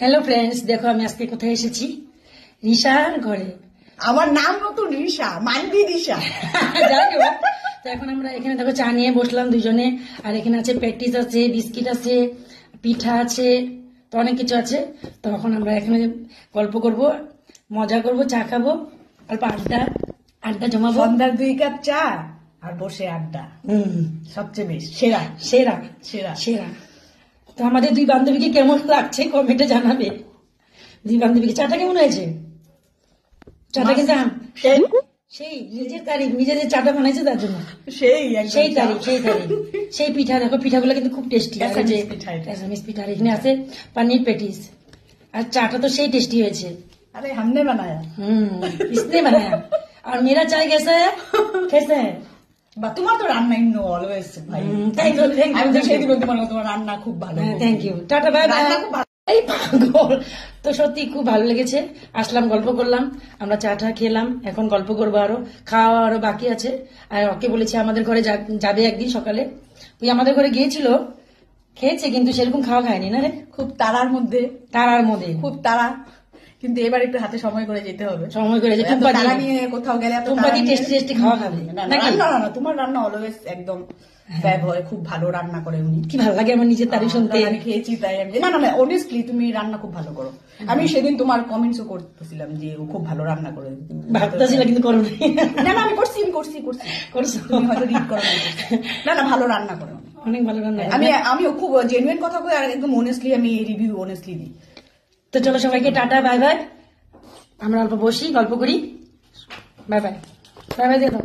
Hello friends, দেখো আমি আজকে কোথায় এসেছি? রিশার ঘরে। আমার নাম নতুন রিশা, মানবি রিশা। যাই হোক, তো এখন আমরা এখানে দেখো চা নিয়ে বসলাম দুজনে। আর এখানে আছে প্যাটিস আছে, বিস্কিট আছে, পিঠা আছে, তো অনেক কিছু আছে। তো এখন আমরা এখানে গল্প করব, মজা করব, চা খাবো, অল্প আড্ডা আড্ডা জমাবো। সন্ধ্যার 2 কাপ চা আর বসে আড্ডা, সবচেয়ে বেশ সেরা সেরা সেরা সেরা। তো আমাদের দুই বান্ধবীকে কেমন লাগছে কমেন্টে জানাবে। দুই বান্ধবীকে চাটা কেমন হয়েছে? চাটা কিন্তু সেই নিজের তারিখ, নিজে যে চাটা বানাইছে তার জন্য সেই তারিখ সেই পিঠা। দেখো পিঠাগুলো কিন্তু খুব টেস্টি। এসামিস পিঠা। আর এখানে আছে পনির পেটিস, আর চাটা তো সেই টেস্টি হয়েছে। আরে हमने बनाया, इसने बनाया। और मेरा चाय कैसा है? कैसा है? বা তোমার তো রান্না ইন্নো অলওয়েজ ভাই। থ্যাংক ইউ থ্যাংক আমি ইউ তো সেদিন বলতে পারলাম তোমার রান্না খুব ভালো। Thank you, tata bye bye. রান্না খুব ভালো। এই পাগল, তো সত্যি খুব ভালো লেগেছে। আসলাম, গল্প করলাম, আমরা চা টা খেলাম, এখন গল্প করবো, আরো খাওয়া আরো বাকি আছে। আর ওকে বলেছি আমাদের ঘরে যাবে একদিন সকালে। ওই আমাদের ঘরে গিয়েছিল, খেয়েছে, কিন্তু সেরকম খাওয়া খায়নি না রে। খুব তাড়ার মধ্যে খুব তাড়া, কিন্তু এবার একটু হাতে সময় করে যেতে হবে। সময় করে এত তাড়া নিয়ে কোথাও গেলে টেস্টি টেস্টি খাওয়া খাবে নাকি? না, তোমার রান্না অলওয়েজ একদম ফ্যাব হয়, খুব ভালো রান্না করে উনি। কি ভালো লাগে আমার নিজের তারিফ শুনতে। আমি খেয়েছি তাই আমি না অনেস্টলি তুমি রান্না খুব ভালো করো। আমি সেদিন তোমার কমেন্টসও করতেছিলাম যে ও খুব ভালো রান্না করে। ভাবতেছিল কিন্তু করো না, আমি করছি তুমি হয়তো রিড করো না, ভালো রান্না করো, অনেক ভালো রান্না। আমিও খুব জেনুইন কথা কই, আর একদম অনেস্টলি আমি রিভিউ অনেস্টলি দিই। তো চলো সবাইকে টাটা বাই বাই। আমরা অল্প বসি, গল্প করি। বাই বাই, বাই বাই দিয়ে দাও।